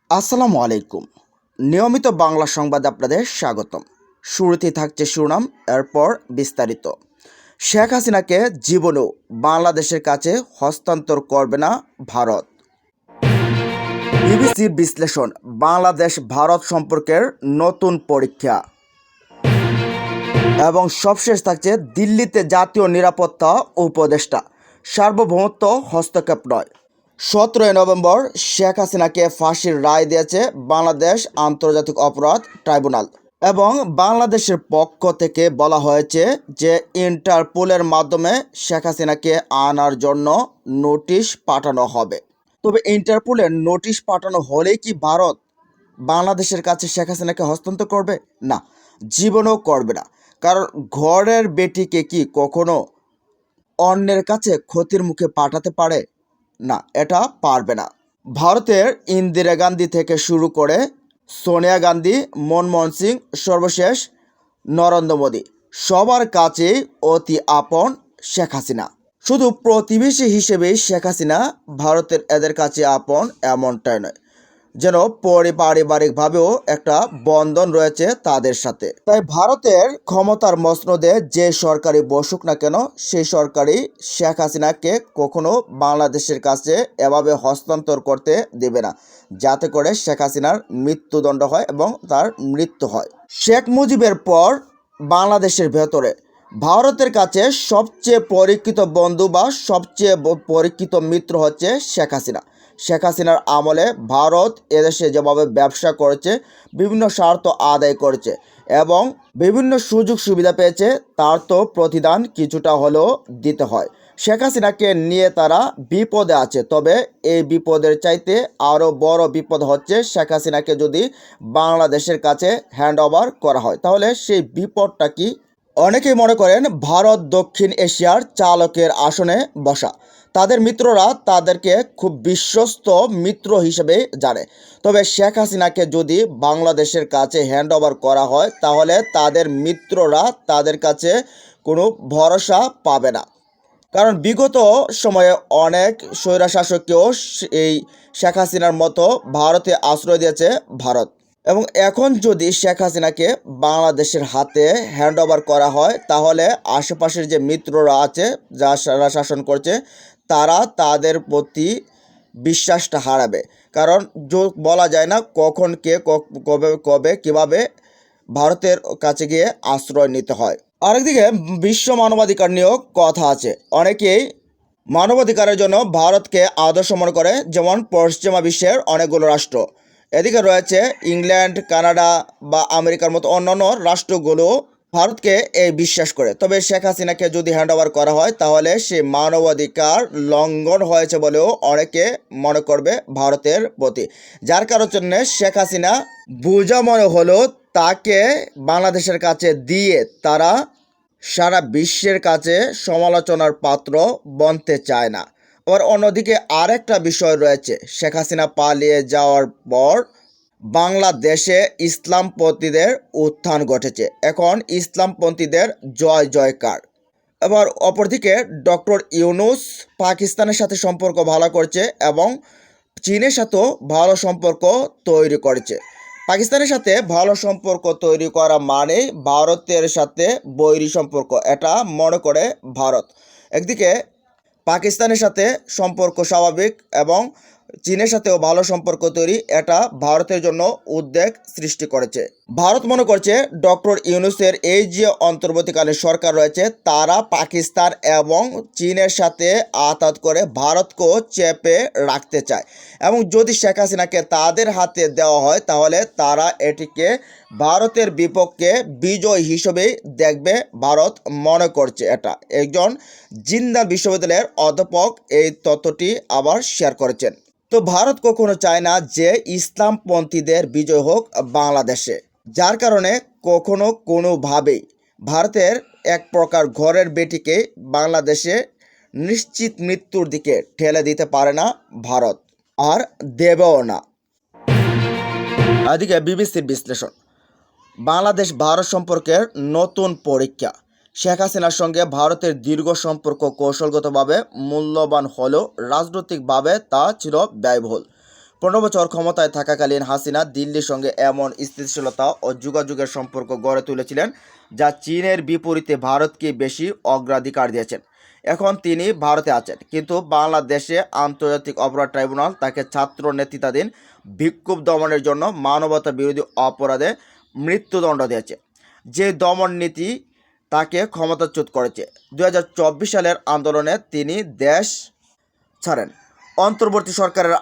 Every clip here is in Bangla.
আসসালামু আলাইকুম। নিয়মিত বাংলা সংবাদে আপনাদের স্বাগতম। শুরুতেই থাকছে শিরোনাম, এরপর বিস্তারিত। শেখ হাসিনাকে জীবনেও বাংলাদেশের কাছে হস্তান্তর করবে না ভারত। বিবিসির বিশ্লেষণ, বাংলাদেশ ভারত সম্পর্কের নতুন পরীক্ষা। এবং সবশেষ থাকছে দিল্লিতে জাতীয় নিরাপত্তা উপদেষ্টা, সার্বভৌমত্ব হস্তক্ষেপ নয়। 17 নভেম্বর শেখ হাসিনাকে ফাঁসির রায় দিয়েছে বাংলাদেশ আন্তর্জাতিক অপরাধ ট্রাইব্যুনাল এবং বাংলাদেশের পক্ষ থেকে বলা হয়েছে যে ইন্টারপোলের মাধ্যমে শেখ হাসিনাকে আনার জন্য নোটিশ পাঠানো হবে। তবে ইন্টারপোলের নোটিশ পাঠানো হলেই কি ভারত বাংলাদেশের কাছে শেখ হাসিনাকে হস্তান্তর করবে? না, জীবনও করবে না। কারণ ঘরের বেটিকে কি কখনো অন্যের কাছে ক্ষতির মুখে পাঠাতে পারে? না, এটা পারবে না। ভারতের ইন্দিরা গান্ধী থেকে শুরু করে সোনিয়া গান্ধী, মনমোহন সিং, সর্বশেষ নরেন্দ্র মোদী, সবার কাছেই অতি আপন শেখ হাসিনা। শুধু প্রতিবেশী হিসেবেই শেখ হাসিনা ভারতের এদের কাছে আপন এমনটাই নয়, যেন পারিবারিকভাবেও একটা বন্ধন রয়েছে তাদের সাথে। তাই ভারতের ক্ষমতার মসনদে যে সরকারি বসুক না কেন, সেই সরকারই শেখ হাসিনাকে কখনো বাংলাদেশের কাছে এভাবে হস্তান্তর করতে দেবে না, যাতে করে শেখ হাসিনার মৃত্যুদণ্ড হয় এবং তার মৃত্যু হয়। শেখ মুজিবের পর বাংলাদেশের ভেতরে ভারতের কাছে সবচেয়ে পরীক্ষিত বন্ধু বা সবচেয়ে পরীক্ষিত মিত্র হচ্ছে শেখ হাসিনা। শেখ হাসিনার আমলে ভারত এদেশে যেভাবে ব্যবসা করেছে, বিভিন্ন স্বার্থ আদায় করেছে এবং বিভিন্ন সুযোগ সুবিধা পেয়েছে, তার তো প্রতিদান কিছুটা হলেও দিতে হয়। শেখ হাসিনাকে নিয়ে তারা বিপদে আছে, তবে এই বিপদের চাইতে আরও বড় বিপদ হচ্ছে শেখ হাসিনাকে যদি বাংলাদেশের কাছে হ্যান্ড ওভার করা হয়, তাহলে সেই বিপদটা কি? অনেকেই মনে করেন ভারত দক্ষিণ এশিয়ার চালকের আসনে বসা, তাদের মিত্ররা তাদেরকে খুব বিশ্বস্ত মিত্র হিসেবে জানে। তবে শেখ হাসিনাকে যদি বাংলাদেশের কাছে হ্যান্ড ওভার করা হয়, তাহলে তাদের মিত্ররা তাদের কাছে কোনো ভরসা পাবে না। কারণ বিগত সময়ে অনেক স্বৈরশাসককেও এই শেখ হাসিনার মতো ভারতে আশ্রয় দিয়েছে ভারত। এবং এখন যদি শেখ হাসিনাকে বাংলাদেশের হাতে হ্যান্ড ওভার করা হয়, তাহলে আশেপাশের যে মিত্ররা আছে যারা শাসন করছে, তারা তাদের প্রতি বিশ্বাসটা হারাবে। কারণ বলা যায় না কখন কে কবে কবে কিভাবে ভারতের কাছে গিয়ে আশ্রয় নিতে হয়। আরেকদিকে বিশ্ব মানবাধিকার নিয়েও কথা আছে। অনেকেই মানবাধিকারের জন্য ভারতকে আদর্শ মনে করে, যেমন পশ্চিমা বিশ্বের অনেকগুলো রাষ্ট্র। এদিকে রয়েছে ইংল্যান্ড, কানাডা বা আমেরিকার মতো অন্যান্য রাষ্ট্রগুলো ভারতকে এই বিশ্বাস করে। তবে শেখ হাসিনাকে যদি হ্যান্ড ওভার করা হয়, তাহলে সে মানবাধিকার লঙ্ঘন হয়েছে বলেও অনেকে মনে করবে ভারতের প্রতি। যার কারণে শেখ হাসিনা বোঝা মনে হলো তাকে বাংলাদেশের কাছে দিয়ে তারা সারা বিশ্বের কাছে সমালোচনার পাত্র বনতে চায় না। আবার অন্যদিকে আরেকটা বিষয় রয়েছে, শেখ হাসিনা পালিয়ে যাওয়ার পর বাংলাদেশে ইসলামপন্থীদের উত্থান ঘটেছে। এখন ইসলামপন্থীদের জয় জয়কার। এবার অপরদিকে ডক্টর ইউনূস পাকিস্তানের সাথে সম্পর্ক ভালো করছে এবং চীনের সাথেও ভালো সম্পর্ক তৈরি করেছে। পাকিস্তানের সাথে ভালো সম্পর্ক তৈরি করা মানে ভারতের সাথে বৈরী সম্পর্ক, এটা মনে করে ভারত। একদিকে পাকিস্তানের সাথে সম্পর্ক স্বাভাবিক এবং চীনের সাথেও ভালো সম্পর্ক তৈরি, এটা ভারতের জন্য উদ্বেগ সৃষ্টি করেছে। ভারত মনে করছে ডক্টর ইউনূসের এই যে অন্তর্বর্তীকালীন সরকার রয়েছে, তারা পাকিস্তান এবং চীনের সাথে আতাত করে ভারতকেও চেপে রাখতে চায় এবং যদি শেখ হাসিনাকে তাদের হাতে দেওয়া হয়, তাহলে তারা এটিকে ভারতের বিপক্ষে বিজয় হিসেবেই দেখবে ভারত মনে করছে। এটা একজন জিন্দাল বিশ্ববিদ্যালয়ের অধ্যাপক এই তথ্যটি আবার শেয়ার করেছেন। তো ভারত কখনো চায় না যে ইসলামপন্থীদের বিজয় হোক বাংলাদেশে, যার কারণে কখনো কোনোভাবেই ভারতের এক প্রকার ঘরের বেটিকে বাংলাদেশে নিশ্চিত মৃত্যুর দিকে ঠেলে দিতে পারে না ভারত, আর দেবেও না। এদিকে বিবিসির বিশ্লেষণ, বাংলাদেশ ভারত সম্পর্কের নতুন পরীক্ষা। শেখ হাসিনার সঙ্গে ভারতের দীর্ঘ সম্পর্ক কৌশলগতভাবে মূল্যবান হলেও রাজনৈতিকভাবে তা ছিল ব্যয়বহুল। 15 বছর ক্ষমতায় থাকাকালীন হাসিনা দিল্লির সঙ্গে এমন স্থিতিশীলতা ও যোগাযোগের সম্পর্ক গড়ে তুলেছিলেন যা চীনের বিপরীতে ভারতকে বেশি অগ্রাধিকার দিয়েছেন। এখন তিনি ভারতে আছেন, কিন্তু বাংলাদেশে আন্তর্জাতিক অপরাধ ট্রাইব্যুনাল তাকে ছাত্র নেতৃত্বাধীন বিক্ষোভ দমনের জন্য মানবতা বিরোধী অপরাধে মৃত্যুদণ্ড দিয়েছে। যে দমন নীতি তাকে ক্ষমতাচ্যুত করেছে। 2024 সালের আন্দোলনে তিনি দেশ ছাড়েন। অন্তর্বর্তী সরকারের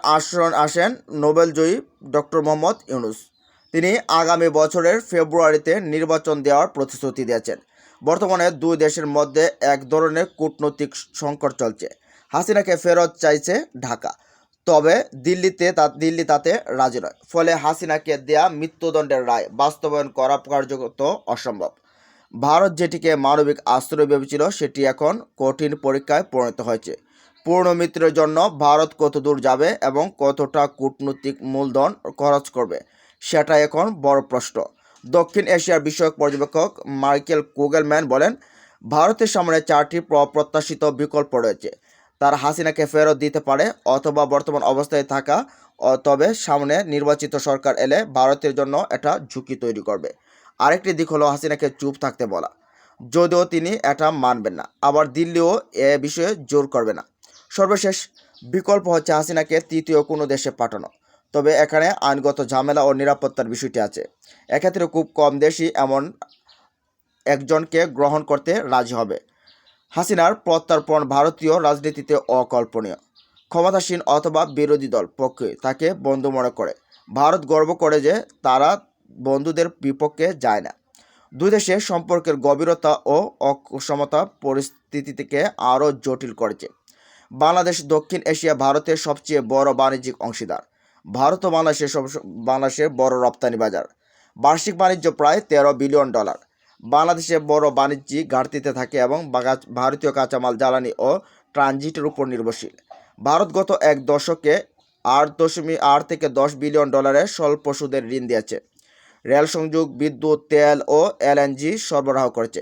আসেন নোবেলজয়ী ডক্টর মোহাম্মদ ইউনূস। তিনি আগামী বছরের ফেব্রুয়ারিতে নির্বাচন দেওয়ার প্রতিশ্রুতি দিয়েছেন। বর্তমানে দুই দেশের মধ্যে এক ধরনের কূটনৈতিক সংকট চলছে। হাসিনাকে ফেরত চাইছে ঢাকা, তবে দিল্লি তাতে রাজি নয়। ফলে হাসিনাকে দেয়া মৃত্যুদণ্ডের রায় বাস্তবায়ন করা কার্যত অসম্ভব। ভারত যেটিকে মানবিক আশ্রয় ভেবেছিল, সেটি এখন কঠিন পরীক্ষায় পরিণত হয়েছে। পূর্ণ মিত্রের জন্য ভারত কত দূর যাবে এবং কতটা কূটনৈতিক মূলধন খরচ করবে, সেটা এখন বড় প্রশ্ন। দক্ষিণ এশিয়ার বিষয়ক পর্যবেক্ষক মাইকেল কুগেলম্যান বলেন, ভারতের সামনে 4টি প্রত্যাশিত বিকল্প রয়েছে। তারা হাসিনাকে ফেরত দিতে পারে, অথবা বর্তমান অবস্থায় থাকা, তবে সামনে নির্বাচিত সরকার এলে ভারতের জন্য এটা ঝুঁকি তৈরি করবে। আরেকটি দিক হলো হাসিনাকে চুপ থাকতে বলা, যদিও তিনি এটা মানবেন না, আবার দিল্লিও এ বিষয়ে জোর করবে না। সর্বশেষ বিকল্প হচ্ছে হাসিনাকে তৃতীয় কোনো দেশে পাঠানো, তবে এখানে আইনগত ঝামেলা ও নিরাপত্তার বিষয়টি আছে। এক্ষেত্রে খুব কম দেশই এমন একজনকে গ্রহণ করতে রাজি হবে। হাসিনার প্রত্যর্পণ ভারতীয় রাজনীতিতে অকল্পনীয়। ক্ষমতাসীন অথবা বিরোধী দল পক্ষে তাকে বন্ধু মনে করে। ভারত গর্ব করে যে তারা বন্ধুদের বিপক্ষে যায় না। দুই দেশের সম্পর্কের গভীরতা ও অসমতা পরিস্থিতিকে আরও জটিল করেছে। বাংলাদেশ দক্ষিণ এশিয়া ভারতের সবচেয়ে বড় বাণিজ্যিক অংশীদার। ভারত ও বাংলাদেশের বড় রপ্তানি বাজার। বার্ষিক বাণিজ্য প্রায় $13 বিলিয়ন। বাংলাদেশে বড় বাণিজ্যিক ঘাটতিতে থাকে এবং ভারতীয় কাঁচামাল, জ্বালানি ও ট্রানজিটের উপর নির্ভরশীল। ভারত গত এক দশকে 8 থেকে $10 বিলিয়ন স্বল্প সুদের ঋণ দিয়েছে। রেল সংযোগ, বিদ্যুৎ, তেল ও এলএনজি সরবরাহ করেছে।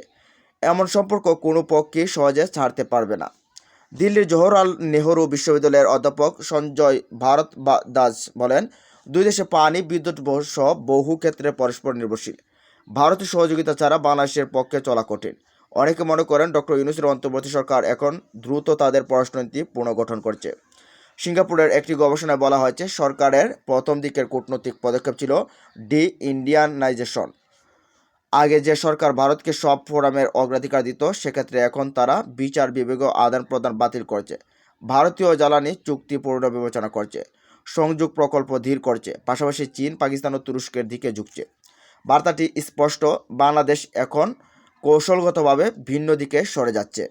এমন সম্পর্ক কোনো পক্ষই সহজে ছাড়তে পারবে না। দিল্লির জওহরলাল নেহরু বিশ্ববিদ্যালয়ের অধ্যাপক সঞ্জয় দাস বলেন, দুই দেশে পানি, বিদ্যুৎ সহ বহু ক্ষেত্রে পরস্পর নির্ভরশীল। ভারতের সহযোগিতা ছাড়া বাংলাদেশের পক্ষে চলা কঠিন। অনেকে মনে করেন ডক্টর ইউনূসের অন্তর্বর্তী সরকার এখন দ্রুত তাদের পররাষ্ট্রনীতি পুনর্গঠন করছে। সিঙ্গাপুরের একটি গবেষণায় বলা হয়েছে, সরকারের প্রথম দিকের কূটনৈতিক পদক্ষেপ ছিল ইন্ডিয়ানাইজেশন। আগে যে সরকার ভারতকে সব ফোরামের অগ্রাধিকার দিত, সেক্ষেত্রে এখন তারা বিচার বিভাগীয় আদান প্রদান বাতিল করছে, ভারতীয় জ্বালানি চুক্তি পুনর্বিবেচনা করছে, সংযোগ প্রকল্প ধীর করছে, পাশাপাশি চীন, পাকিস্তান ও তুরস্কের দিকে ঝুঁকছে। বার্তাটি স্পষ্ট, বাংলাদেশ এখন কৌশলগতভাবে ভিন্ন দিকে সরে যাচ্ছে।